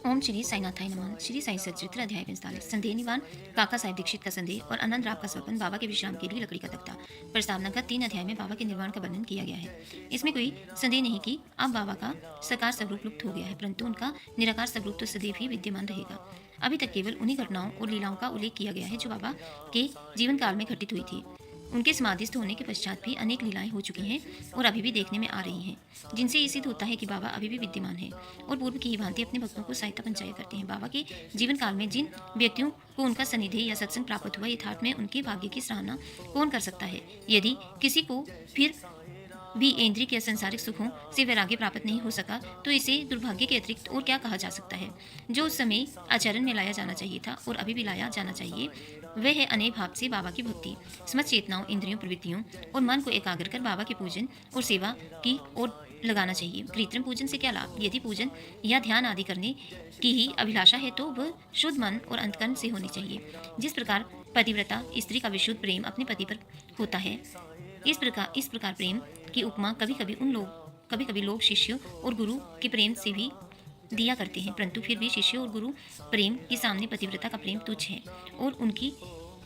ओम श्री साईनाथाय नमः। श्री साई सच्चरित्र अध्याय 45। संदेह निवारण, काका साहेब दीक्षित का संदेह और आनंद राव का स्वप्न, बाबा के विश्राम के लिए लकड़ी का तख्ता। प्रस्तावना का 3 अध्याय में बाबा के निर्वाण का वर्णन किया गया है। इसमें कोई संदेह नहीं कि अब बाबा का साकार स्वरूप लुप्त हो गया है, परंतु उनका निराकार स्वरूप तो सदैव ही विद्यमान रहेगा। अभी तक केवल उन्हीं घटनाओं और लीलाओं का उल्लेख किया गया है जो बाबा के जीवन काल में घटित हुई थी। उनके समाधिस्थ होने के पश्चात भी अनेक लीलाएं हो चुकी हैं और अभी भी देखने में आ रही हैं, जिनसे ये सिद्ध होता है कि बाबा अभी भी विद्यमान है और पूर्व की ही भांति अपने भक्तों को सहायता पहुंचाया करते हैं। बाबा के जीवन काल में जिन व्यक्तियों को उनका सानिध्य या सत्संग प्राप्त हुआ, यथार्थ में उनके भाग्य की सराहना कौन कर सकता है। यदि किसी को फिर भी इंद्रिय या संसारिक सुखों से वैराग्य प्राप्त नहीं हो सका, तो इसे दुर्भाग्य के अतिरिक्त और क्या कहा जा सकता है। जो उस समय आचरण में लाया जाना चाहिए था और अभी भी लाया जाना चाहिए, वह है अनय भाव से बाबा की भक्ति, समस्त चेतनाओं, इंद्रियों, प्रवृत्तियों और मन को एकाग्र कर बाबा के पूजन और सेवा की ओर लगाना चाहिए। कृत्रिम पूजन से क्या लाभ। यदि पूजन या ध्यान आदि करने की ही अभिलाषा है तो वह शुद्ध मन और अंतकरण से होनी चाहिए। जिस प्रकार पतिव्रता स्त्री का विशुद्ध प्रेम अपने पति पर होता है, इस प्रकार प्रेम की उपमा कभी कभी लोग शिष्य और गुरु के प्रेम से भी दिया करते हैं, परंतु फिर भी शिष्य और गुरु प्रेम के सामने पतिव्रता का प्रेम तुच्छ है और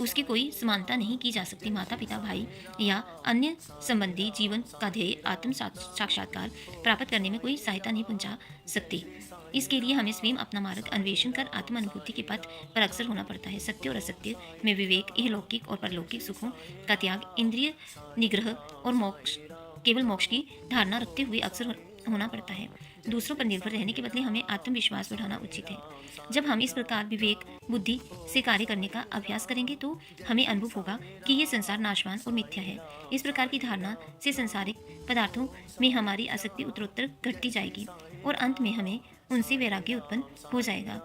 उसकी कोई समानता नहीं की जा सकती। माता पिता, भाई या अन्य संबंधी जीवन का ध्येय आत्म साक्षात्कार प्राप्त करने में कोई सहायता नहीं पहुंचा सकते। इसके लिए हमें स्वयं अपना मार्ग अन्वेषण कर आत्म अनुभूति के पथ पर अक्सर होना पड़ता है। सत्य और असत्य में विवेक, इहलौकिक और परलौकिक सुखों का त्याग, इंद्रिय निग्रह और केवल मोक्ष की धारणा रखते हुए अक्सर होना पड़ता है। दूसरों पर निर्भर रहने के बदले हमें आत्मविश्वास बढ़ाना उचित है। जब हम इस प्रकार विवेक बुद्धि से कार्य करने का अभ्यास करेंगे तो हमें अनुभव होगा कि ये संसार नाशवान और मिथ्या है। इस प्रकार की धारणा से संसारिक पदार्थों में हमारी आसक्ति उत्तरोत्तर घटती जाएगी और अंत में हमें उनसे वैराग्य उत्पन्न हो जाएगा।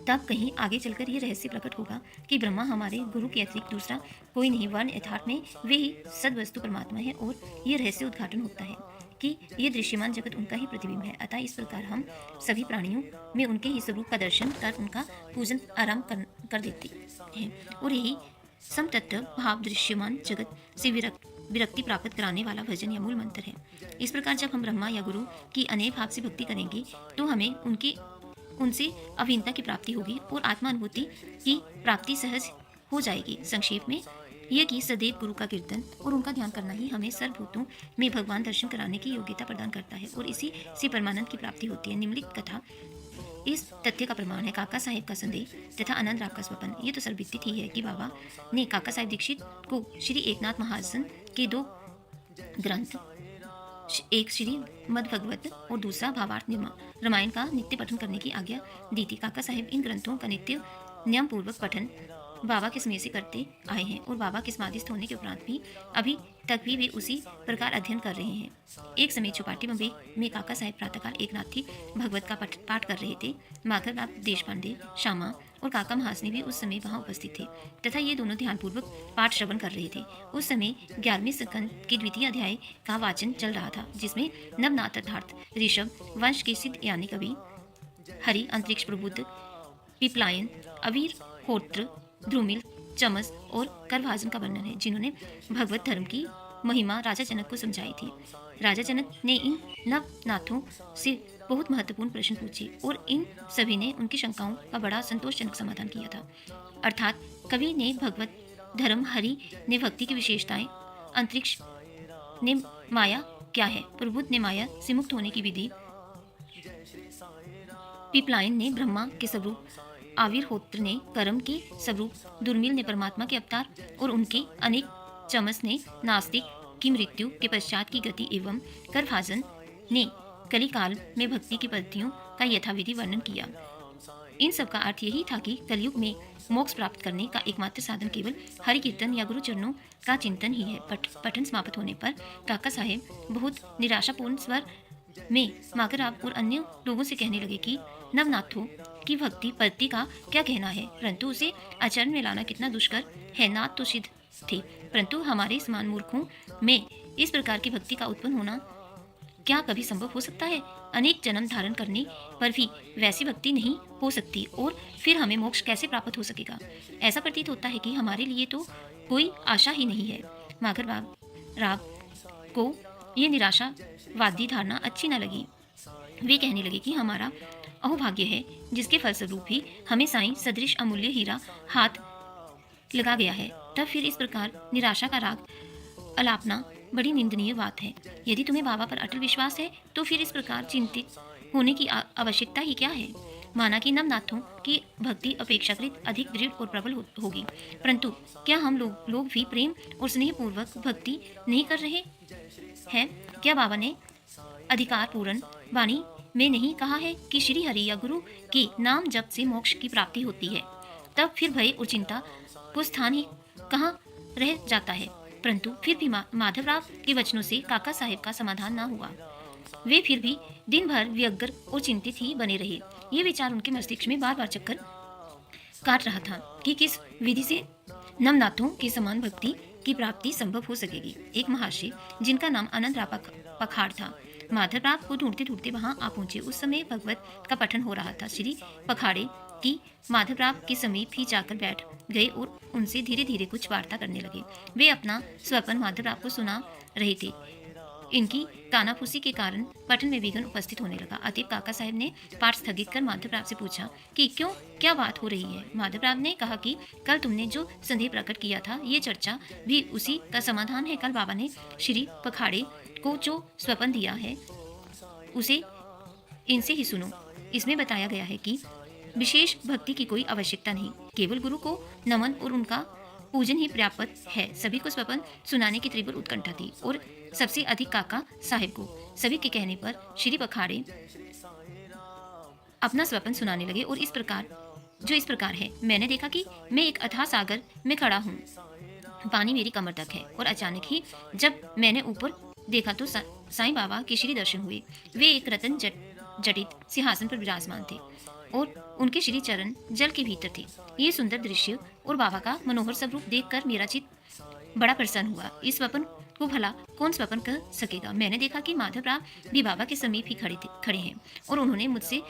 तब कहीं आगे चलकर ये रहस्य प्रकट होगा कि ब्रह्मा हमारे गुरु के अतिरिक्त दूसरा कोई नहीं, वर्ण यथार्थ में वे ही सद्वस्तु परमात्मा है और ये रहस्य उद्घाटन होता है कि ये दृश्यमान जगत उनका ही प्रतिबिंब है। अतः इस प्रकार हम सभी प्राणियों में उनके ही स्वरूप का दर्शन कर उनका पूजन आरंभ कर देते हैं और यही समतत्व भाव दृश्यमान जगत से विरक्ति प्राप्त कराने वाला भजन या मूल मंत्र है। इस प्रकार जब हम ब्रह्मा या गुरु की अनय भाव से भक्ति करेंगे तो हमें उनसे अभिन्नता की प्राप्ति होगी और आत्मानुभूति की प्राप्ति सहज हो जाएगी। संक्षेप में यह कि सदैव गुरु का कीर्तन और उनका ध्यान करना ही हमें सर्वभूतों में भगवान दर्शन कराने की योग्यता प्रदान करता है और इसी से परमानंद की प्राप्ति होती है। निम्नलिखित कथा इस तथ्य का प्रमाण है। काका साहेब का संदेह तथा आनंद राव का स्वप्न। ये तो सर्वविदित ही है कि बाबा ने काका साहेब दीक्षित को श्री एकनाथ महाजन के 2 ग्रंथ, एक श्रीमद् भगवत और दूसरा भावार्थ रामायण का नित्य पठन करने की आज्ञा दी थी। काका साहेब इन ग्रंथों का नित्य नियम पूर्वक पठन बाबा के समय से करते आए हैं और बाबा के समाधिस्थ होने के उपरांत भी अभी तक भी वे उसी प्रकार अध्ययन कर रहे हैं। एक समय चौपाटी में काका साहेब प्रातःकाल एकनाथी भगवत का पाठ कर रहे थे। माधवराव देशपांडे, श्यामा और काका महासनी भी उस समय वहां उपस्थित थे तथा ये दोनों ध्यानपूर्वक पाठ श्रवण कर रहे थे। उस समय 11वें स्कंद के द्वितीय अध्याय का वाचन चल रहा था, जिसमें नवनाथ अर्थात ऋषभ वंश के सिद्ध यानी कवि हरि, अंतरिक्ष प्रबुद्ध, पिपलायन, अवीर, होत्र, ध्रुमिल, चमस और करभाजन का वर्णन है, जिन्होंने भगवत धर्म की महिमा राजा जनक को समझाई थी। राजा जनक ने इन नवनाथों से बहुत महत्वपूर्ण प्रश्न पूछे और इन सभी ने उनकी शंकाओं का बड़ा संतोषजनक समाधान किया था। अर्थात कवि ने भगवत धर्म, हरि ने भक्ति की विशेषताएं, अंतरिक्ष ने माया क्या है, प्रबुद्ध ने माया से मुक्त होने की विधि, पिपलायन ने ब्रह्मा के स्वरूप, आविर्होत्र ने कर्म के स्वरूप, दुर्मिल ने परमात्मा के अवतार और उनके अनेक, चमस ने नास्तिक की मृत्यु के पश्चात की गति एवं करभाजन ने कलिकाल में भक्ति की पद्धतियों का यथाविधि वर्णन किया। इन सब का अर्थ यही था कि कलयुग में मोक्ष प्राप्त करने का एकमात्र साधन केवल हरि कीर्तन या गुरु चरणों का चिंतन ही है। पठन समाप्त होने पर काका साहेब बहुत निराशापूर्ण स्वर में माघराव और अन्य लोगों से कहने लगे कि नवनाथों की भक्ति पद्धति का क्या कहना है, परंतु उसे आचरण में लाना कितना दुष्कर है। नाथ तो सिद्ध थे, परंतु हमारे समान मूर्खों में इस प्रकार की भक्ति का उत्पन्न होना क्या कभी संभव हो सकता है। अनेक जन्म धारण करने पर भी वैसी भक्ति नहीं हो सकती और फिर हमें मोक्ष कैसे प्राप्त हो सकेगा। ऐसा प्रतीत होता है कि हमारे लिए तो कोई आशा ही नहीं है। माघर राव को ये निराशावादी धारणा अच्छी न लगी वे कहने लगे कि हमारा अहोभाग्य है जिसके फलस्वरूप भी हमें साईं सदृश अमूल्य हीरा हाथ लगा गया है। तब फिर इस प्रकार निराशा का राग अलापना बड़ी निंदनीय बात है। यदि तुम्हें बाबा पर अटल विश्वास है तो फिर इस प्रकार चिंतित होने की आवश्यकता ही क्या है। माना कि नवनाथों की भक्ति अपेक्षाकृत अधिक दृढ़ और प्रबल होगी, परंतु क्या हम लोग भी प्रेम और स्नेह पूर्वक भक्ति नहीं कर रहे हैं? क्या बाबा ने अधिकार पूर्ण वाणी में नहीं कहा है कि श्री हरि या गुरु के नाम जप से मोक्ष की प्राप्ति होती है? तब फिर भय और चिंता को स्थान ही कहाँ रह जाता है। परंतु फिर भी माधवराव के वचनों से काका साहेब का समाधान न हुआ। वे फिर भी दिन भर व्यग्र और चिंतित ही बने रहे। ये विचार उनके मस्तिष्क में बार बार चक्कर काट रहा था कि किस विधि से नवनाथों के समान भक्ति की प्राप्ति संभव हो सकेगी। एक महर्षि जिनका नाम आनंदराव पखाड़ था, माधवराव को ढूंढते ढूंढते वहां आ पहुंचे। उस समय भगवत का पठन हो रहा था। श्री पखाड़े की माधवराव के समीप ही जाकर बैठ गए और उनसे धीरे धीरे कुछ वार्ता करने लगे। वे अपना स्वप्न माधवराव को सुना रहे थे। इनकी कानाफूसी के कारण पठन में विघ्न उपस्थित होने लगा। अतएव काका साहब ने पाठ स्थगित कर माधवराव से पूछा कि क्यों, क्या बात हो रही है। माधवराव ने कहा कि कल तुमने जो संदेह प्रकट किया था, ये चर्चा भी उसी का समाधान है। कल बाबा ने श्री पखाड़े को जो स्वप्न दिया है उसे इनसे ही सुनो। इसमें बताया गया है कि विशेष भक्ति की कोई आवश्यकता नहीं, केवल गुरु को नमन और उनका पूजन ही पर्याप्त है। सभी को स्वप्न सुनाने की तीव्र उत्कंठा थी और सबसे अधिक काका साहिब को। सभी के कहने पर श्री पखाड़े अपना स्वप्न सुनाने लगे और इस प्रकार है। मैंने देखा कि मैं एक अथाह सागर में खड़ा हूँ, पानी मेरी कमर तक है और अचानक ही जब मैंने ऊपर देखा तो साईं बाबा के श्री दर्शन हुए। वे एक रतन जटित सिंहासन पर विराजमान थे और उनके श्री चरण जल के भीतर थे। ये सुंदर दृश्य और बाबा का मनोहर स्वरूप देखकर मेरा चित्त बड़ा प्रसन्न हुआ। इस स्वप्न को भला कौन स्वप्न कर सकेगा। मैंने देखा कि माधवराव भी बाबा के समीप ही खड़े हैं और उन्होंने मुझसे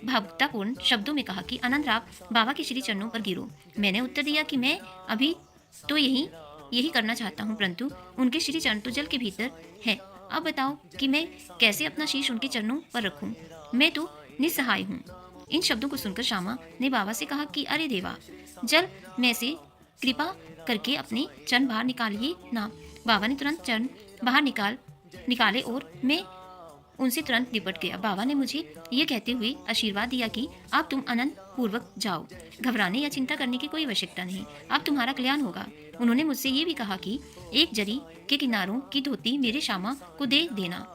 भावुकतापूर्ण शब्दों में कहा कि आनंदराव बाबा के श्री चरणों पर गिरो। मैंने उत्तर दिया कि मैं अभी तो यही करना चाहता हूँ, परंतु उनके श्री चरण तो जल के भीतर है। अब बताओ कि मैं कैसे अपना शीश उनके चरणों पर रखूं? मैं तो निस्सहाय हूँ। इन शब्दों को सुनकर श्यामा ने बाबा से कहा कि अरे देवा, जल में से कृपा करके अपने चरण बाहर निकालिए ना। बाबा ने तुरंत चरण बाहर निकाले और मैं उनसे तुरंत लिपट गया। बाबा ने मुझे ये कहते हुए आशीर्वाद दिया कि अब तुम आनंद पूर्वक जाओ, घबराने या चिंता करने की कोई आवश्यकता नहीं, अब तुम्हारा कल्याण होगा। उन्होंने मुझसे ये भी कहा कि एक जरी के किनारों की धोती मेरे श्यामा को दे देना,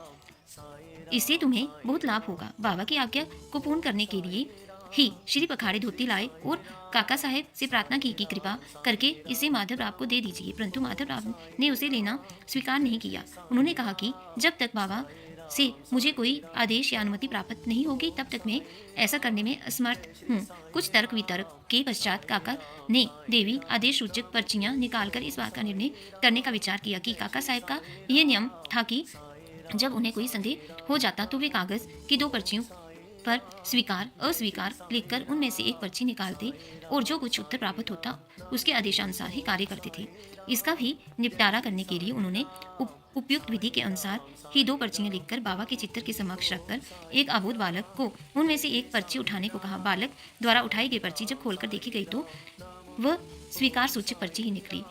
इससे तुम्हें बहुत लाभ होगा। बाबा की आज्ञा को पूर्ण करने के लिए ही श्री पखाड़े धोती लाए और काका साहेब से प्रार्थना की कि कृपा करके इसे माधवराव को दे दीजिए, परंतु माधवराव ने उसे लेना स्वीकार नहीं किया। उन्होंने कहा कि जब तक बाबा से मुझे कोई आदेश या अनुमति प्राप्त नहीं होगी तब तक मैं ऐसा करने में असमर्थ हूँ। कुछ तर्क वितर्क के पश्चात काका ने देवी आदेश सूचक पर्चियां निकालकर इस बात का निर्णय करने का विचार किया कि काका साहेब का यह नियम था कि जब उन्हें कोई संदेह हो जाता तो वे कागज की 2 पर्चियों पर स्वीकार अस्वीकार लिखकर उनमें से एक पर्ची निकालते और जो कुछ उत्तर प्राप्त होता उसके आदेशानुसार ही कार्य करते थे। इसका भी निपटारा करने के लिए उन्होंने उपयुक्त विधि के अनुसार ही 2 पर्चियां लिखकर बाबा के चित्र के समक्ष रखकर एक अबोध बालक को उनमें से एक पर्ची उठाने को कहा। बालक द्वारा उठाई गई पर्ची जब खोलकर देखी गई तो वह स्वीकार सूचक पर्ची ही निकली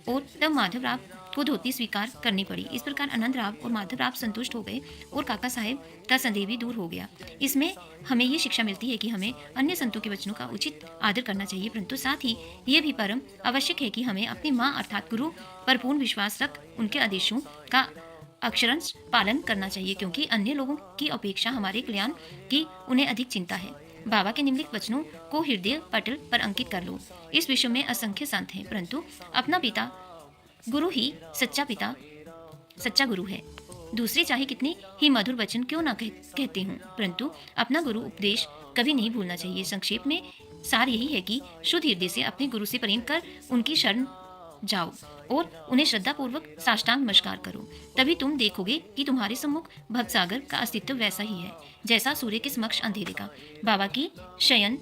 और तब माधवराव को धोती स्वीकार करनी पड़ी। इस प्रकार आनंदराव और माधवराव संतुष्ट हो गए और काका साहेब का संदेह भी दूर हो गया। इसमें हमें ये शिक्षा मिलती है कि हमें अन्य संतों के वचनों का उचित आदर करना चाहिए, परंतु साथ ही ये भी परम आवश्यक है कि हमें अपनी माँ अर्थात गुरु पर पूर्ण विश्वास रख उनके आदेशों का अक्षरंश पालन करना चाहिए, क्योंकि अन्य लोगों की अपेक्षा हमारे कल्याण की उन्हें अधिक चिंता है। बाबा के निम्नलिखित वचनों को हृदय पटल पर अंकित कर लो। इस विश्व में असंख्य संत हैं, परंतु अपना पिता गुरु ही सच्चा गुरु है। दूसरे चाहे कितने ही मधुर वचन क्यों ना कहते हों, परंतु अपना गुरु उपदेश कभी नहीं भूलना चाहिए। संक्षेप में सार यही है कि शुद्ध हृदय से अपने गुरु से प्रेम कर उनकी शरण जाओ और उन्हें श्रद्धा पूर्वक साष्टांग नमस्कार करो। तभी तुम देखोगे कि तुम्हारे सम्मुख भवसागर का अस्तित्व वैसा ही है जैसा सूर्य के समक्ष अंधेरे का। बाबा की शयन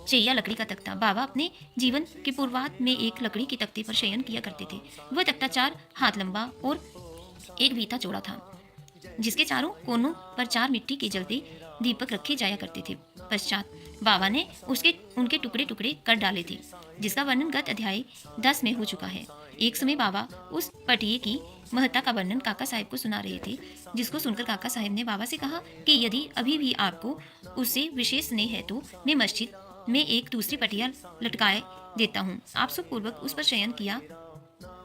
चैया लकड़ी का तख्ता। बाबा अपने जीवन के पूर्वार्ध में एक लकड़ी के तख्ते पर शयन किया करते थे। वह तख्ता 4 हाथ लंबा और 1 बीता चौड़ा था। जिसके चारों कोनों पर 4 मिट्टी के जलते दीपक रखे जाया करते थे। पश्चात बाबा ने उनके टुकड़े टुकड़े कर डाले थे, जिसका वर्णन गत अध्याय 10 में हो चुका है। एक समय बाबा उस पटिये की महत्ता का वर्णन काका साहब को सुना रहे थे, जिसको सुनकर काका साहब ने बाबा से कहा कि यदि अभी भी आपको उससे विशेष स्नेह है तो मैं मस्जिद में एक दूसरी पटिया लटकाए देता हूँ, आप सुखपूर्वक उस पर शयन किया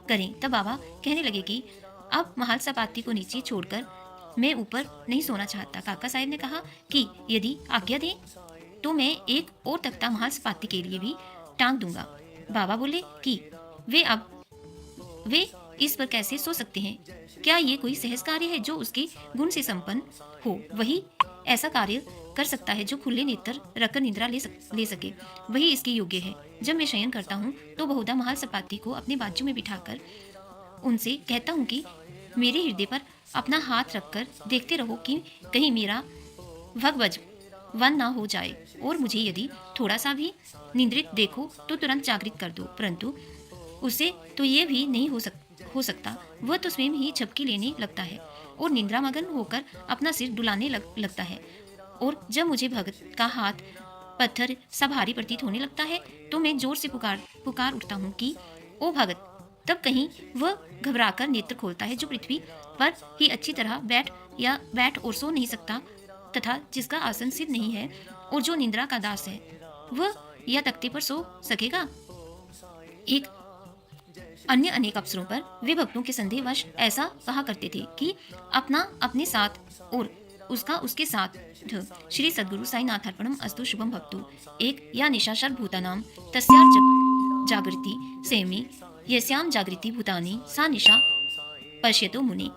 करें। तब बाबा कहने लगे कि अब महाल सपाटी को नीचे छोड़कर मैं ऊपर नहीं सोना चाहता। काका साहब ने कहा कि यदि आज्ञा दें तो मैं एक और तख्ता महाल सपाटी के लिए भी टांग दूंगा। बाबा बोले कि वे इस पर कैसे सो सकते हैं? क्या ये कोई सहज कार्य है? जो उसके गुण से संपन्न हो वही ऐसा कार्य कर सकता है। जो खुले नेत्र रखकर निद्रा ले सके वही इसके योग्य है। जब मैं शयन करता हूँ तो बहुधा महाल सपाटी को अपने बाजू में बिठाकर उनसे कहता हूँ कि मेरे हृदय पर अपना हाथ रखकर देखते रहो कि कहीं मेरा भगवज वन ना हो जाए, और मुझे यदि थोड़ा सा भी निद्रित देखो तो तुरंत जागृत कर दो। परंतु उसे तो ये भी नहीं हो सकता। वह तो स्वयं ही झपकी लेने लगता है और निद्रा मगन होकर अपना सिर डुलाने लगता है। और जब मुझे भगत का हाथ पत्थर सा भारी प्रतीत होने लगता है तो मैं जोर से पुकार उठता हूँ कि ओ भगत। तब कहीं वह घबराकर नेत्र खोलता है, जो पृथ्वी पर ही अच्छी तरह बैठ और सो नहीं सकता तथा जिसका आसन सिद्ध नहीं है और जो निद्रा का दास है, वह या तख्ते पर सो सकेगा। एक अन्य अनेक अवसरों पर वे भक्तों के संदेहवश ऐसा कहा करते थे कि अपना अपने साथ और उसका उसके साथ। श्री सद्गुरु साईनाथ अर्पणम अस्तु शुभम भक्तु। एक या निशाचर भूतानाम तस्यार जागृति सेमी यस्याम जागृति भूतानि सा निशा पश्यतो मुने।